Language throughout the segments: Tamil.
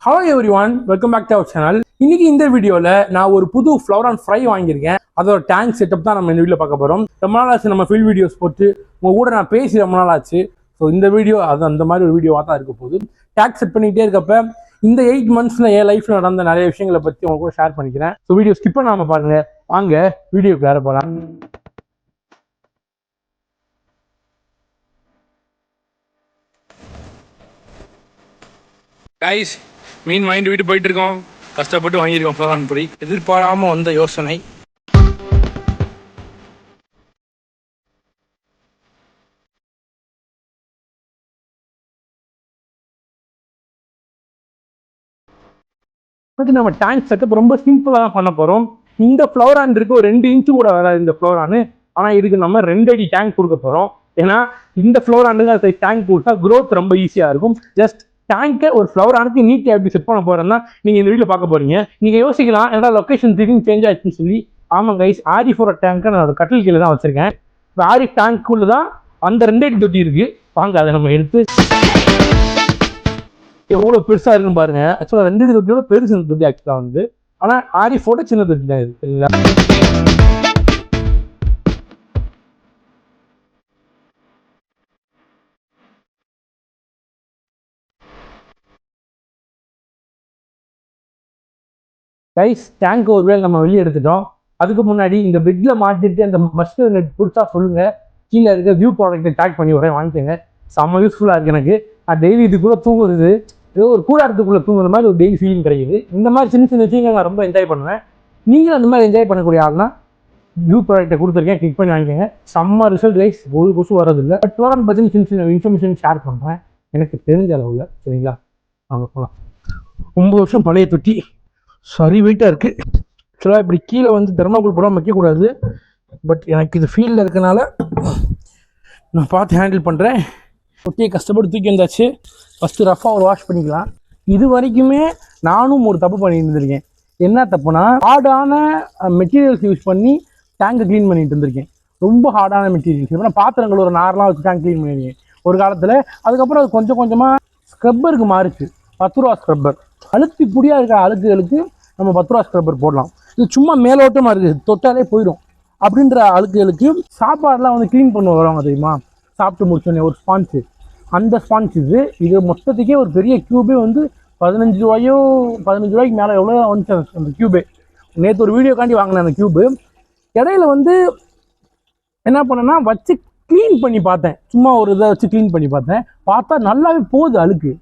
Hello everyone, welcome back to our channel. இன்னைக்கு இந்த வீடியோவில் நான் ஒரு புது ஃப்ளவரான் ஃப்ரை வாங்கியிருக்கேன். அதோட டேங்க் செட்டப் தான் நம்ம இந்த வீடியோ பார்க்க போகிறோம். ரொம்ப நாள் ஆச்சு நம்ம ஃபீல்ட் வீடியோஸ் போட்டு உங்கள் கூட நான் பேசி ரொம்ப நாள் ஆச்சு. ஸோ இந்த வீடியோ அது அந்த மாதிரி ஒரு வீடியோவாக தான் இருக்க போகுது. டேங்க் செட் பண்ணிக்கிட்டே இருக்கப்ப இந்த 8 monthsல என் லைஃப்பில் நடந்த நிறைய விஷயங்களை பற்றி உங்க கூட ஷேர் பண்ணிக்கிறேன். ஸோ வீடியோ ஸ்கிப் பண்ணாமல் பாருங்க. வாங்க வீடியோக்கு வேற போகலாம். கைஸ், மீன் வாங்கிட்டு வீட்டு போயிட்டு இருக்கோம். கஷ்டப்பட்டு வாங்கியிருக்கோம் ஃப்ளவரான் பொடி. எதிர்பாராம வந்த யோசனை. நம்ம டேங்க் செட்டப் ரொம்ப சிம்பிளாக தான் பண்ண போகிறோம். இந்த ஃப்ளவரான் இருக்கு ஒரு 2 inch கூட வராது இந்த ஃப்ளவரானு. ஆனால் இதுக்கு நம்ம 2 அடி டேங்க் கொடுக்க போகிறோம். ஏன்னா இந்த ஃப்ளவரானுக்கு டேங்க் கொடுத்தா க்ரோத் ரொம்ப ஈஸியாக இருக்கும். ஜஸ்ட் டேங்கை ஒரு ஃப்ளவரானுக்கு நீட்டாக எப்படி செட் பண்ண போகிறேன்னா நீங்கள் இந்த வீட்டில் பார்க்க போகிறீங்க. நீங்கள் யோசிக்கலாம், ஏன்னா லொக்கேஷன் திடீர்னு சேஞ்ச் ஆச்சுன்னு சொல்லி. ஆமாம் கைஸ், ஆரிஃபோட டேங்கை நான் கட்டில் கீழே தான் வச்சுருக்கேன். இப்போ ஆரிஃப் டேங்க்குள்ளே தான் அந்த 2 அடி தொட்டி இருக்குது. வாங்க அதை நம்ம எடுத்து எவ்வளோ பெருசாக இருக்குன்னு பாருங்க. ஆக்சுவலாக 2 அடி தொட்டியோட பெருசு இந்த தொட்டி ஆக்சுவலாக வந்து. ஆனால் ஆரிஃபோட சின்ன தொட்டி தான் இது, சரிங்களா? கைஸ், டேங்க் ஒரு வேளை நம்ம வெளியே எடுத்துட்டோம். அதுக்கு முன்னாடி இந்த பெட்டில் மாட்டிட்டு அந்த மஸ்டர் நெட் பிடிச்சா சொல்லுங்க. கீழே இருக்க வியூ ப்ராடக்ட்டை டேக் பண்ணி வரேன், வாங்கிக்கோங்க. செம்ம யூஸ்ஃபுல்லாக இருக்குது எனக்கு. நான் டெய்லி இதுக்குள்ளே தூங்குறது, ஏதோ ஒரு கூடாரத்துக்குள்ளே தூங்குற மாதிரி ஒரு டெய்லி ஃபீலிங் கிடைக்குது. இந்த மாதிரி சின்ன சின்ன விஷயங்கள் நான் ரொம்ப என்ஜாய் பண்ணுவேன். நீங்களும் அந்த மாதிரி என்ஜாய் பண்ணக்கூடிய ஆள்னா வியூ ப்ராடக்ட்டை கொடுத்துருக்கேன், கிளிக் பண்ணி வாங்கிக்கோங்க. செம்ம ரிசல்ட் கைஸ், ஒரு கொசு வரதில்லை. பட் ஃப்ளவரான் பற்றி சின்ன சின்ன இன்ஃபர்மேஷன் ஷேர் பண்ணுறேன் எனக்கு தெரிஞ்ச அளவில், சரிங்களா? அவங்க போகலாம். 9 வருஷம் பழைய தொட்டி, சரி வெயிட்டாக இருக்குது. ஆக்சுவலாக இப்படி கீழே வந்து தெர்மாக்கோல் போடாமல் வைக்கக்கூடாது. பட் எனக்கு இது ஃபீல்டில் இருக்கனால நான் பார்த்து ஹேண்டில் பண்ணுறேன். தொட்டியை கஷ்டப்பட்டு தூக்கி வந்தாச்சு. ஃபஸ்ட்டு ரஃபாக ஒரு வாஷ் பண்ணிக்கலாம். இது வரைக்குமே நானும் ஒரு தப்பு பண்ணிட்டு இருந்திருக்கேன். என்ன தப்புனா, ஹார்டான மெட்டீரியல்ஸ் யூஸ் பண்ணி டேங்கை க்ளீன் பண்ணிட்டு இருந்திருக்கேன். ரொம்ப ஹார்டான மெட்டீரியல்ஸ். இப்போ நான் பாத்திரங்கள் ஒரு நார்லாம் வச்சு டேங்க் க்ளீன் பண்ணியிருக்கேன் ஒரு காலத்தில். அதுக்கப்புறம் அது கொஞ்சம் கொஞ்சமாக ஸ்க்ரப்பருக்கு மாறிச்சு. 10 ரூபா ஸ்க்ரப்பர். அழுத்தி புடியாக இருக்க அழுக்குகளுக்கு நம்ம 10 ரூபா ஸ்க்ரப்பர் போடலாம். இது சும்மா மேலோட்டமாக இருக்குது, தொட்டாலே போயிடும் அப்படின்ற அழுக்குகளுக்கு சாப்பாடெலாம் வந்து க்ளீன் பண்ண வருவாங்க தெரியுமா, சாப்பிட்டு முடிச்சோன்னே ஒரு ஸ்பான்ஸு. அந்த ஸ்பான்ஸ் இது மொத்தத்துக்கே ஒரு பெரிய க்யூபே வந்து 15 ரூபாய்க்கு மேலே எவ்வளோ வந்துச்சு அந்த க்யூபே. நேற்று ஒரு வீடியோக்காண்டி வாங்கினேன் அந்த க்யூபு. இடையில வந்து என்ன பண்ணேன்னா வச்சு க்ளீன் பண்ணி பார்த்தேன். சும்மா ஒரு இதை வச்சு க்ளீன் பண்ணி பார்த்தா நல்லாவே போகுது அழுக்கு.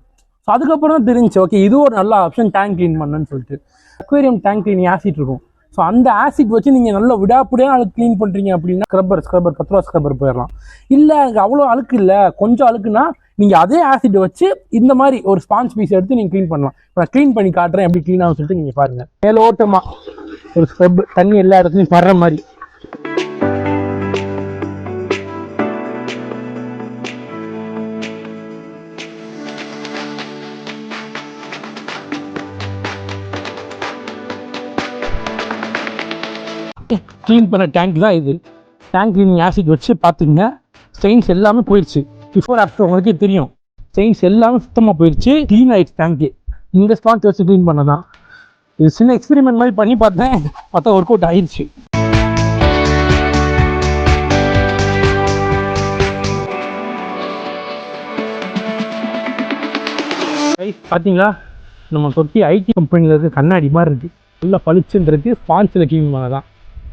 ஸோ அதுக்கப்புறம் தான் தெரிஞ்சு, ஓகே இது ஒரு நல்ல ஆப்ஷன் டேங்க் க்ளீன் பண்ணேன்னு சொல்லிட்டு. அக்வேரியம் டேங்க் க்ளீனிங் ஆசிட் இருக்கும். ஸோ அந்த ஆசிட் வச்சு நீங்கள் நல்லா விடாப்படியாக அழுக்கு க்ளீன் பண்ணுறீங்க அப்படின்னா ஸ்க்ரப்பர் 10 ரூபா ஸ்க்ரப்பர் போயிடலாம். இல்லை எனக்கு அவ்வளோ அழுக்கு இல்லை, கொஞ்சம் அழுக்குன்னா நீங்கள் அதே ஆசிட் வச்சு இந்த மாதிரி ஒரு ஸ்பான்ஸ் பீஸ் எடுத்து நீங்கள் க்ளீன் பண்ணலாம். இப்போ நான் க்ளீன் பண்ணி காட்டுறேன் எப்படி க்ளீன் ஆகும்னு சொல்லிட்டு நீங்கள் பாருங்கள். மேலோட்டமாக ஒரு ஸ்க்ரப் தண்ணி எல்லா இடத்துலையும் படுற மாதிரி. க்ளீன் பண்ண டேங்க் தான் இது. டேங்க் க்ளீனிங் ஆசிட் வச்சு பார்த்துங்க, ஸ்டெயின்ஸ் எல்லாமே போயிடுச்சு. பிஃபோர் ஆஃப்டர் உங்களுக்கே தெரியும், ஸ்டெயின்ஸ் எல்லாமே சுத்தமாக போயிடுச்சு, க்ளீன் ஆகிடுச்சு டேங்க்கு. இந்த ஸ்பான்ஸ் வச்சு க்ளீன் பண்ண தான். இது சின்ன எக்ஸ்பெரிமெண்ட் மாதிரி பண்ணி பார்த்தா ஒர்க் அவுட் ஆயிடுச்சு. பார்த்தீங்களா, நம்ம தொட்டி ஐடி கம்பெனியில் இருக்க கண்ணாடி மாதிரி இருக்குது. நல்லா பளிச்சுன்றது ஸ்பான்ஸில் க்ளீன் பண்ண தான்.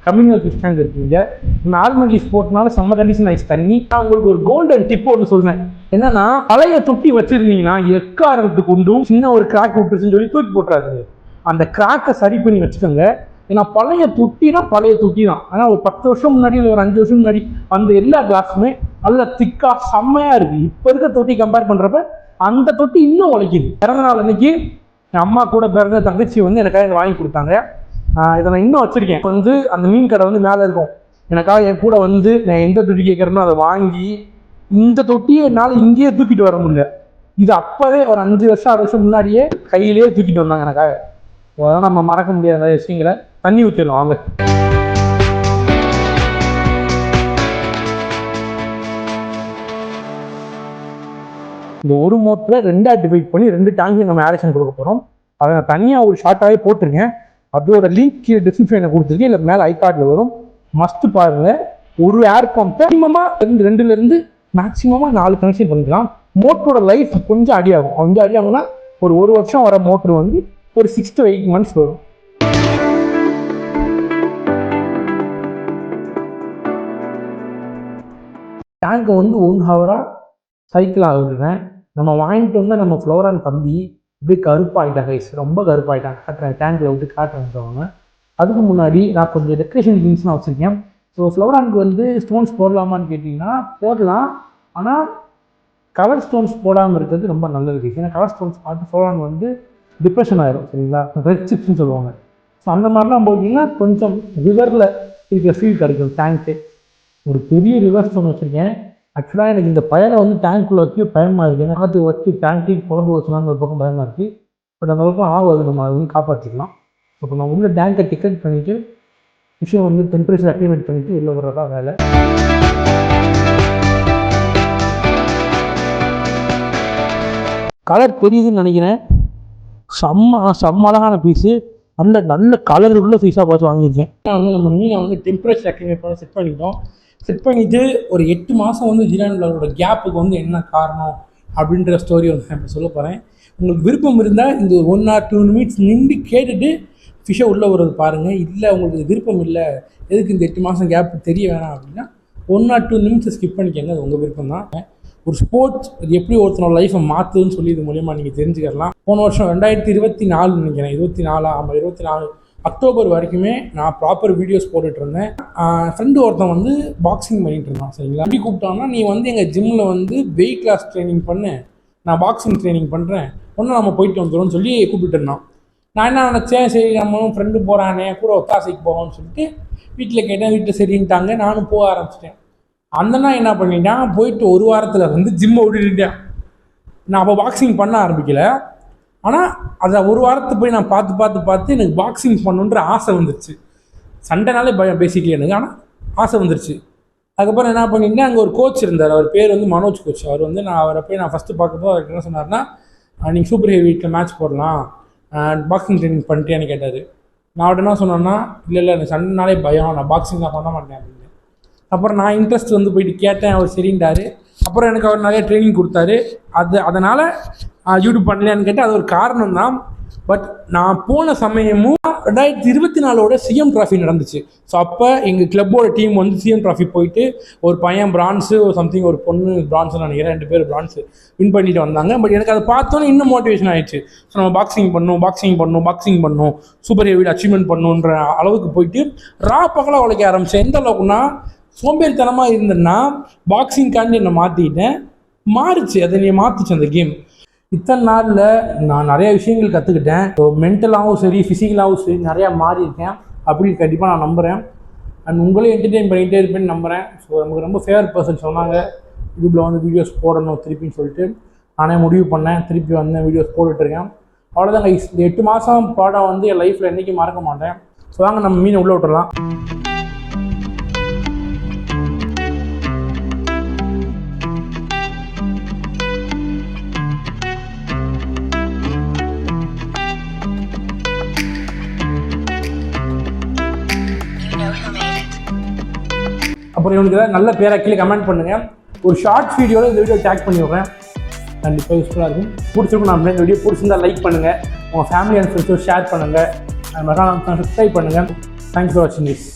கம்யூனல் ஃபிஷ் டேங்க் இருக்குங்க. நார்மல் யூஸ் போட்டனால சம்மர் கண்டிஷன் ஐஸ் தண்ணி. நான் உங்களுக்கு ஒரு கோல்டன் டிப் ஒன்று சொல்றேன். என்னன்னா, பழைய தொட்டி வச்சிருந்தீங்கன்னா எக்காரணத்துக்கு கொண்டும் சின்ன ஒரு கிராக் விட்டுருச்சுன்னு சொல்லி தூக்கி போட்டுறாது. அந்த கிராக்கை சரி பண்ணி வச்சுக்கோங்க. ஏன்னா பழைய தொட்டினா பழைய தொட்டி தான். ஆனால் ஒரு 10 வருஷம் முன்னாடி ஒரு 5 வருஷம் முன்னாடி அந்த எல்லா கிளாஸுமே நல்ல திக்கா செம்மையா இருக்கு. இப்போ இருக்க தொட்டி கம்பேர் பண்றப்ப அந்த தொட்டி இன்னும் உழைக்குது. பிறந்த நாள் அன்னைக்கு என் அம்மா கூட பிறந்த தங்கச்சி வந்து எனக்காக வாங்கி கொடுத்தாங்க. இதை நான் இன்னும் வச்சுருக்கேன். இப்போ வந்து அந்த மீன் கடை வந்து மேலே இருக்கும். எனக்காக என் கூட வந்து நான் எந்த தொட்டி கேட்குறேனோ அதை வாங்கி, இந்த தொட்டியை என்னால் இங்கேயே தூக்கிட்டு வர முடியல. இது அப்போவே ஒரு 5 வருஷம் 6 வருஷம் முன்னாடியே கையிலேயே தூக்கிட்டு வந்தாங்க எனக்காக. அதெல்லாம் நம்ம மறக்க முடியாத விஷயங்களை. தண்ணி ஊற்றிடலாம் வாங்க. இந்த ஒரு மோட்டரை 2ஆக டிவைட் பண்ணி 2 டேங்க்கு நம்ம ஆரேஷன் கொடுக்க போகிறோம். அதை நான் தனியாக ஒரு ஷார்ட்டாகவே போட்டிருக்கேன். அதோட லிங்க் கீழே டிஸ்கிரிப்ஷனில் கொடுத்துருக்கேன், இல்லை மேலே ஐகார்டில் வரும். மஸ்ட்டு பாருங்கள். ஒரு ஏர் பம்பை மினிமமாக 2 மேக்ஸிமமாக 4 கனெக்ஷன் பண்ணிக்கலாம். மோட்டரோட லைஃப் கொஞ்சம் அடியாகும். கொஞ்சம் அடியாகும்னா ஒரு வருஷம் வர மோட்ரு வந்து ஒரு 6 to 8 months வரும். டேங்கை வந்து 1 hour சைக்கிள் ஆகுதுங்க. நம்ம வாங்கிட்டு வந்து நம்ம ஃப்ளோரான் தம்பி இப்படி கருப்பாகிட்டாங்க கைஸ், ரொம்ப கருப்பாகிட்டாங்க. காட்டுறேன், டேங்கில் விட்டு காட்டுறேன். அதுக்கு முன்னாடி நான் கொஞ்சம் டெக்கரேஷன் திங்ஸ்லாம் வச்சுருக்கேன். ஸோ ஃப்ளோரானுக்கு வந்து ஸ்டோன்ஸ் போடலாமான்னு கேட்டிங்கன்னா போடலாம், ஆனால் கவர் ஸ்டோன்ஸ் போடாமல் இருக்கிறது ரொம்ப நல்லது. ஏன்னா கவர் ஸ்டோன்ஸ் பார்த்து ஃப்ளோரான் வந்து டிப்ரெஷன் ஆகிடும், சரிங்களா? ரெட் சிப்ஸ்ன்னு சொல்லுவாங்க. ஸோ அந்த மாதிரிலாம் போட்டிங்கன்னா கொஞ்சம் ரிவரில் இருக்கிற ஃபீல் கிடைக்கும். டேங்க்கு ஒரு பெரிய ரிவர் ஸ்டோன் வச்சுருக்கேன். ஆக்சுவலாக எனக்கு இந்த பயனை வந்து டேங்க்குள்ளே வச்சு பயமாக இருக்குது. அது வச்சு டேங்க்கு குழம்பு வச்சுனாங்க ஒரு பக்கம் பயமாக இருக்குது. பட் அந்த பக்கம் ஆகுது, நம்ம அதை வந்து காப்பாற்றிக்கலாம். இப்போ நான் உள்ள டேங்கை டிக்கெட் பண்ணிவிட்டு விஷயம் வந்து டெம்பரேச்சர் ஆக்டிவேட் பண்ணிவிட்டு உள்ளே வர்றதா வேலை. கலர் தெரியுதுன்னு நினைக்கிறேன். செம்ம அழகான பீஸு. நல்ல கலர் உள்ள பீஸாக பார்த்து வாங்கியிருக்கேன். வந்து நம்ம மீனை வந்து டெம்பரேச்சர் ஆக்டிவேட் பண்ண செட் பண்ணிட்டோம். செட் பண்ணிவிட்டு ஒரு 8 மாதம் வந்து ஜீரான்களோட கேப்புக்கு வந்து என்ன காரணம் அப்படின்ற ஸ்டோரி வந்து நான் இப்போ சொல்ல போகிறேன். உங்களுக்கு விருப்பம் இருந்தால் இந்த 1 or 2 minutes நின்று கேட்டுட்டு ஃபிஷ்ஷை உள்ளே வருவது பாருங்கள். இல்லை உங்களுக்கு விருப்பம் இல்லை, எதுக்கு இந்த 8 மாதம் கேப் தெரிய வேணாம் அப்படின்னா 1 or 2 minutes ஸ்கிப் பண்ணிக்கங்க. அது உங்கள் விருப்பம் தான். ஒரு ஸ்போர்ட்ஸ் இது எப்படி ஒருத்தனோட லைஃப்பை மாற்றுதுன்னு சொல்லி இது மூலியமாக நீங்கள் தெரிஞ்சுக்கலாம். போன வருஷம் 2024 நினைக்கிறேன், 24 அக்டோபர் வரைக்குமே நான் ப்ராப்பர் வீடியோஸ் போட்டுட்டு இருந்தேன். ஃப்ரெண்டு ஒருத்தன் வந்து பாக்ஸிங் பண்ணிட்டு இருந்தான், சரிங்களா? எப்படி கூப்பிட்டான்னா, நீ வந்து எங்கள் ஜிம்மில் வந்து வெயிட் லாஸ் ட்ரைனிங் பண்ணு, நான் பாக்ஸிங் ட்ரைனிங் பண்ணுறேன், ஒன்றும் நம்ம போயிட்டு வந்துடும்னு சொல்லி கூப்பிட்டு இருந்தான். நான் என்ன நினச்சேன், சரி நம்மளும் ஃப்ரெண்டு போகிறானே கூட ஒத்தாசைக்கு போவோம்னு சொல்லிட்டு வீட்டில் கேட்டேன். வீட்டில் சரின்ட்டாங்க, நானும் போக ஆரம்பிச்சிட்டேன். அந்த நாள் என்ன பண்ணிட்டான், போயிட்டு 1 வாரத்தில் வந்து ஜிம்மை விட்டுட்டேன். நான் அப்போ பாக்ஸிங் பண்ண ஆரம்பிக்கலை. ஆனால் அதை 1 வாரத்தை போய் நான் பார்த்து எனக்கு பாக்ஸிங் பண்ணணுன்ற ஆசை வந்துருச்சு. சண்டைனாலே பேசிக்கலி எனக்கு, ஆனால் ஆசை வந்துருச்சு. அதுக்கப்புறம் என்ன பண்ணிட்டேன், அங்கே ஒரு கோச் இருந்தார், அவர் பேர் வந்து மனோஜ் கோச். அவர் வந்து அவரை போய் நான் ஃபஸ்ட்டு பார்க்கப்போ அவருக்கு என்ன சொன்னார்னா, நீங்கள் சூப்பர் ஹெவி வெயிட்டில் மேட்ச் போடலாம், பாக்ஸிங் ட்ரைனிங் பண்ணிட்டேன்னு கேட்டார். நான் அவர்கிட்ட என்ன சொன்னேன்னா, இல்லை எனக்கு சண்டைனாலே பயம், நான் பாக்ஸிங் தான் பண்ண மாட்டேன் அப்படின்னு. அப்புறம் நான் இன்ட்ரெஸ்ட் வந்து போயிட்டு கேட்டேன், அவர் சரின்ட்டார். அப்புறம் எனக்கு அவர் நிறைய ட்ரைனிங் கொடுத்தாரு. அதனால் யூடியூப் பண்ணலையான்னு கேட்டால் அது ஒரு காரணம் தான். பட் நான் போன சமயமும் 2024 சிஎம் ட்ராஃபி நடந்துச்சு. ஸோ அப்போ எங்கள் கிளப்போட டீம் வந்து சிஎம் ட்ராஃபி போயிட்டு ஒரு பையன் பிரான்ஸு, ஒரு சம்திங் ஒரு பொண்ணு பிரான்ஸுன்னு நினைக்கிறேன், 2 பேர் பிரான்ஸு வின் பண்ணிட்டு வந்தாங்க. பட் எனக்கு அதை பார்த்தோன்னே இன்னும் மோட்டிவேஷன் ஆகிடுச்சு. ஸோ நம்ம பாக்ஸிங் பண்ணணும், சூப்பர் ஹெவியில் அச்சீவ்மெண்ட் பண்ணணுன்ற அளவுக்கு போயிட்டு பகலாக உழைக்க ஆரம்பித்தேன். எந்த அளவுக்குன்னா, சோம்பேறித்தனமாக இருந்தேன்னா பாக்ஸிங்காண்டி என்னை மாற்றிக்கிட்டேன். மாறிச்சு, அதை நீ மாற்றிச்சு அந்த கேம். இத்தனை நாளில் நான் நிறைய விஷயங்கள் கற்றுக்கிட்டேன். ஸோ மென்டலாகவும் சரி, ஃபிசிக்கலாகவும் சரி நிறையா மாறியிருக்கேன் அப்படின்னு கண்டிப்பாக நான் நம்புகிறேன். அண்ட் உங்களையும் என்டர்டெயின் பண்ணிகிட்டே இருப்பேன்னு நம்புகிறேன். ஸோ நமக்கு ரொம்ப ஃபேவரட் பர்சன் சொன்னாங்க யூடியூப்பில் வந்து வீடியோஸ் போடணும் திருப்பின்னு சொல்லிட்டு நானே முடிவு பண்ணேன். திருப்பி வந்து வீடியோஸ் போட்டுட்ருக்கேன். அவ்வளோதாங்க. இந்த 8 மாதம் பாடம் வந்து என் லைஃப்பில் என்றைக்கும் மறக்க மாட்டேன். ஸோ வாங்க நம்ம மீனை உள்ளே விட்டுறலாம். அப்புறம் இவனுக்கு ஏதாவது நல்ல பேரை கீழே கமெண்ட் பண்ணுங்கள். ஒரு ஷார்ட் வீடியோவில் இந்த வீடியோ டேக் பண்ணி விட்றேன், கண்டிப்பாக யூஸ்ஃபுல்லாக இருக்கும். பிடிச்சிருக்கும் நம்ம இந்த வீடியோ பிடிச்சிருந்தால் லைக் பண்ணுங்கள், உங்கள் ஃபேமிலி அண்ட் ஃப்ரெண்ட்ஸோடு ஷேர் பண்ணுங்கள், மறக்காம சப்ஸ்கிரைப் பண்ணுங்கள். தேங்க்ஸ் ஃபார் வாட்சிங் திஸ்.